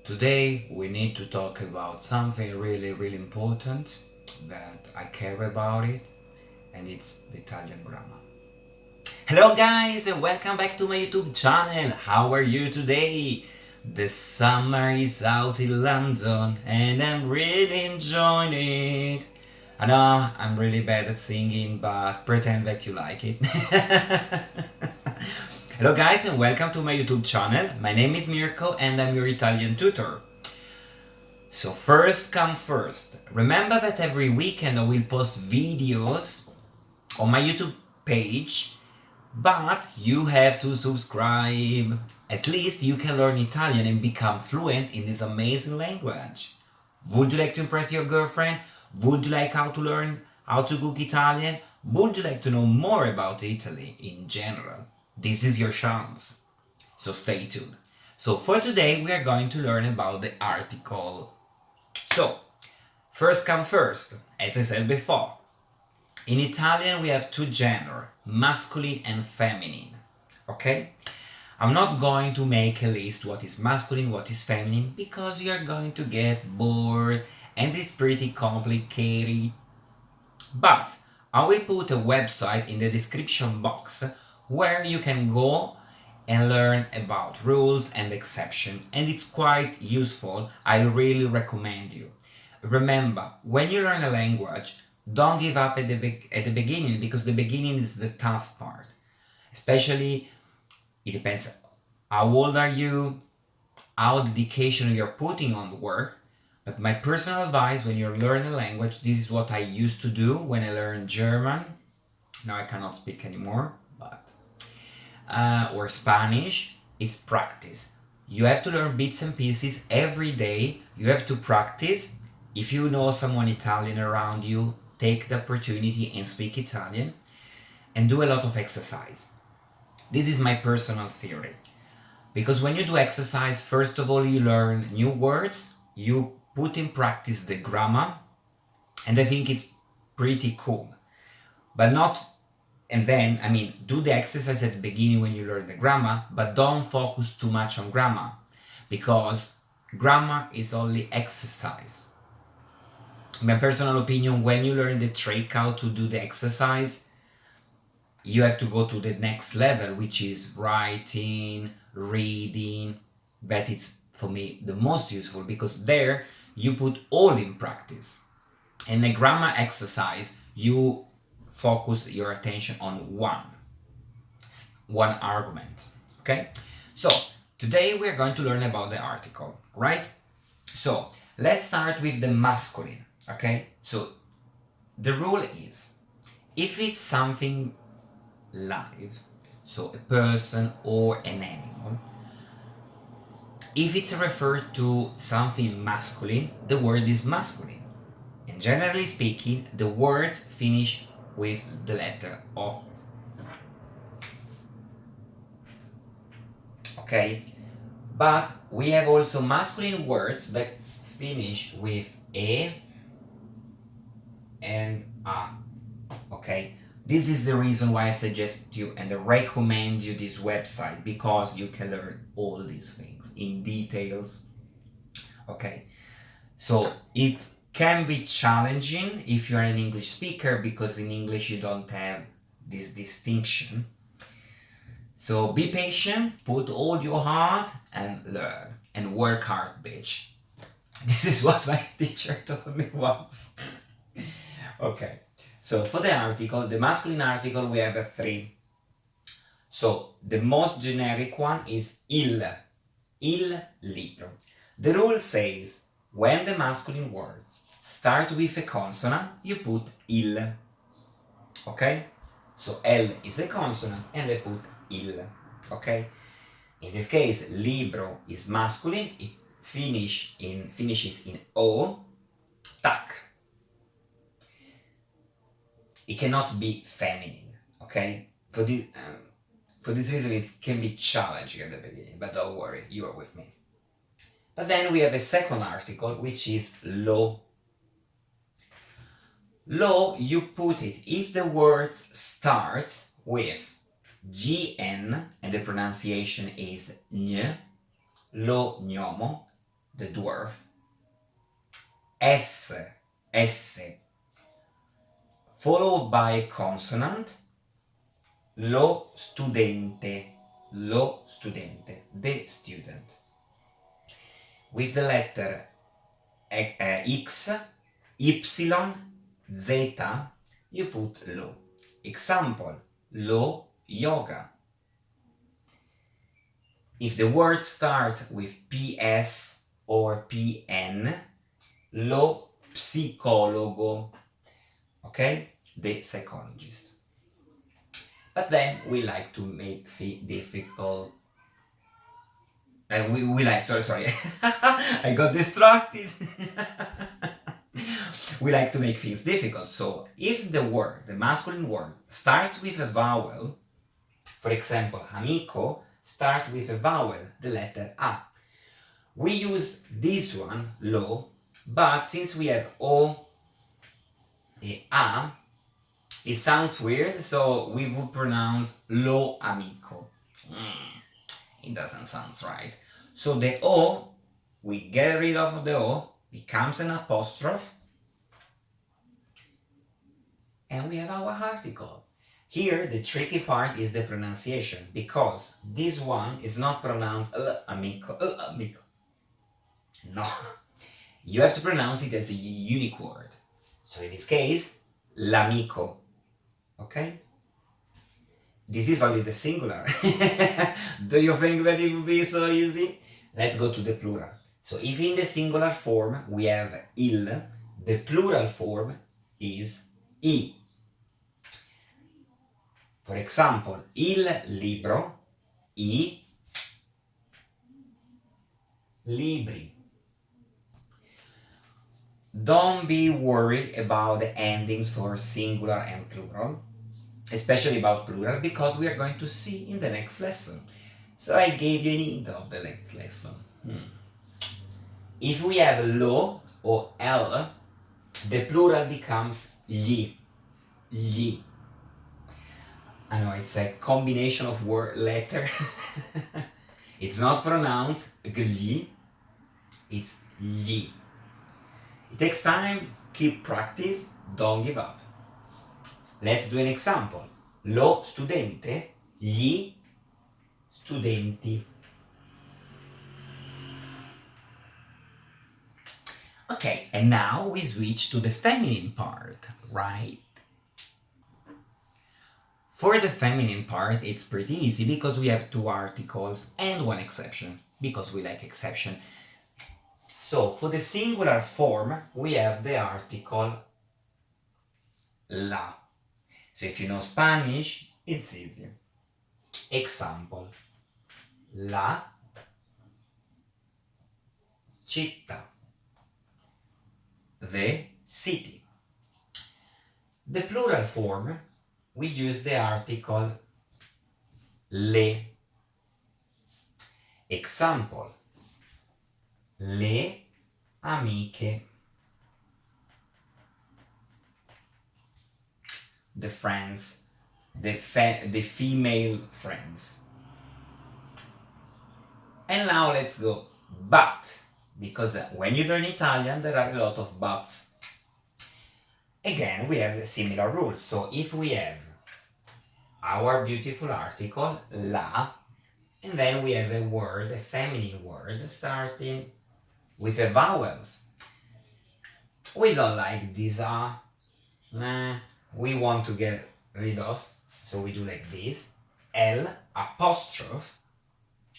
Today we need to talk about something really important that I care about it, and it's the Italian grammar. Hello guys and welcome back to my YouTube channel. How are you today? The summer is out in London and I'm really enjoying it. I know I'm really bad at singing, but pretend that you like it. Hello guys and welcome to my YouTube channel. My name is Mirko and I'm your Italian tutor. So first come first. Remember that every weekend I will post videos on my YouTube page, but you have to subscribe. At least you can learn Italian and become fluent in this amazing language. Would you like to impress your girlfriend? Would you like how to learn how to cook Italian? Would you like to know more about Italy in general? This is your chance. So stay tuned. So for today we are going to learn about the article. So, first come first, as I said before. In Italian we have two genres, masculine and feminine. Okay? I'm not going to make a list what is masculine, what is feminine, because you're going to get bored and it's pretty complicated. But I will put a website in the description box where you can go and learn about rules and exceptions, and it's quite useful. I really recommend you. Remember, when you learn a language, don't give up at the beginning, because the beginning is the tough part. Especially, it depends how old are you, how dedication you're putting on the work. But my personal advice when you learn a language, this is what I used to do when I learned German. Now I cannot speak anymore, but or Spanish, it's practice. You have to learn bits and pieces every day. You have to practice. If you know someone Italian around you, take the opportunity and speak Italian and do a lot of exercise. This is my personal theory. Because when you do exercise, first of all, you learn new words, you put in practice the grammar, and I think it's pretty cool. But not, and then, do the exercise at the beginning when you learn the grammar, but don't focus too much on grammar, because grammar is only exercise. In my personal opinion, when you learn the trick how to do the exercise, you have to go to the next level, which is writing, reading. That is, for me, the most useful, because there you put all in practice. In a grammar exercise, you focus your attention on one argument. Okay? So, today we're going to learn about the article, right? So, let's start with the masculine. Okay? So, the rule is, if it's something live, so a person or an animal, if it's referred to something masculine, the word is masculine. And generally speaking, the words finish with the letter O. Okay? But we have also masculine words that finish with E and A. Okay? This is the reason why I suggest you and I recommend you this website, because you can learn all these things in details. Okay? So it can be challenging if you're an English speaker, because in English you don't have this distinction. So be patient, put all your heart and learn, and work hard, bitch. This is what my teacher told me once. Okay, so for the article, the masculine article, we have three. So the most generic one is il libro. The rule says, when the masculine words start with a consonant, you put il. Okay? So L is a consonant and I put il. Okay? In this case, libro is masculine, it finishes in O, tac. It cannot be feminine. Okay? For this reason, it can be challenging at the beginning, but don't worry, you are with me. But then we have a second article, which is lo. Lo, you put it, if the word starts with gn and the pronunciation is gn, lo gnomo, the dwarf. S, S, followed by a consonant. Lo studente, the student. With the letter X, Y, Z, you put lo. Example, lo yoga. If the words start with PS or PN, lo psicologo, okay? The psychologist. But then we like to make things difficult. We like, sorry, I got distracted. We like to make things difficult. So if the word, the masculine word, starts with a vowel, for example, amico start with a vowel, the letter A. We use this one, lo, but since we have O and A, it sounds weird, so we would pronounce lo amico. It doesn't sound right. So the O, we get rid of the O, becomes an apostrophe, and we have our article. Here, the tricky part is the pronunciation, because this one is not pronounced amico. No, you have to pronounce it as a unique word. So in this case, l'amico. Okay? This is only the singular. Do you think that it would be so easy? Let's go to the plural. So if in the singular form we have il, the plural form is I. For example, il libro, I libri. Don't be worried about the endings for singular and plural, especially about plural, because we are going to see in the next lesson. So I gave you an hint of the next lesson. If we have lo or l, the plural becomes gli. Gli. I know it's a combination of word letter. It's not pronounced gli, it's gli. It takes time, keep practice, don't give up. Let's do an example. Lo studente, gli studenti. Okay, and now we switch to the feminine part, right? For the feminine part, it's pretty easy because we have two articles and one exception, because we like exception. So for the singular form, we have the article la. So if you know Spanish, it's easy. Example, la città, the city. The plural form, we use the article le. Example, le amiche, the friends, the female friends. And now let's go but, because when you learn Italian there are a lot of buts. Again, we have the similar rules. So if we have our beautiful article la, and then we have a word, a feminine word, starting with the vowels. We don't like these we want to get rid of, so we do like this, L apostrophe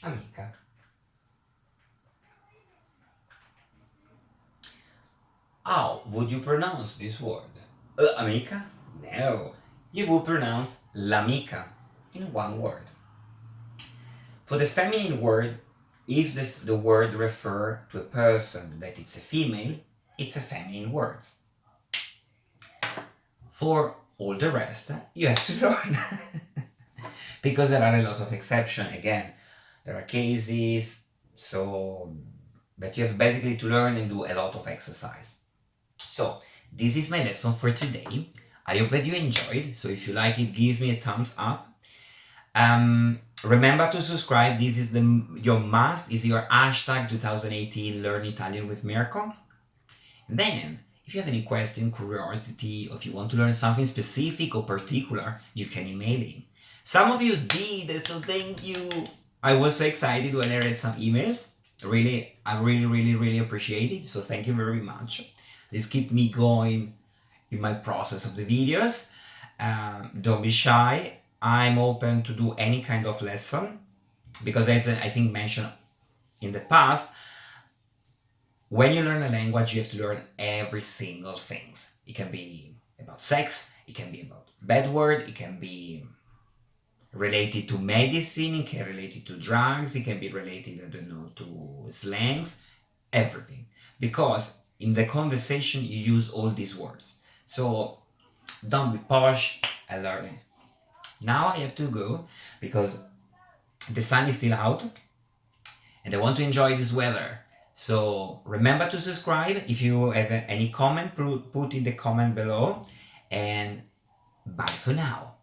amica. How would you pronounce this word? Amica? No, you would pronounce l'amica in one word. For the feminine word, if the word refer to a person that it's a female, it's a feminine word. For all the rest, you have to learn. Because there are a lot of exceptions. Again, there are cases, but you have basically to learn and do a lot of exercise. So, this is my lesson for today. I hope that you enjoyed. So if you like it, give me a thumbs up. Remember to subscribe. This is your must, is your hashtag 2018 Learn Italian with Mirko. And then, if you have any question, curiosity, or if you want to learn something specific or particular, you can email him. Some of you did, so thank you. I was so excited when I read some emails. Really, I really appreciate it. So thank you very much. This keep me going in my process of the videos. Don't be shy. I'm open to do any kind of lesson because, as I think mentioned in the past, when you learn a language, you have to learn every single thing. It can be about sex, it can be about bad word, it can be related to medicine, it can be related to drugs, it can be related, I don't know, to slangs, everything. Because in the conversation, you use all these words. So don't be posh and learn it. Now I have to go because the sun is still out and I want to enjoy this weather. So remember to subscribe. If you have any comment, put in the comment below. And bye for now.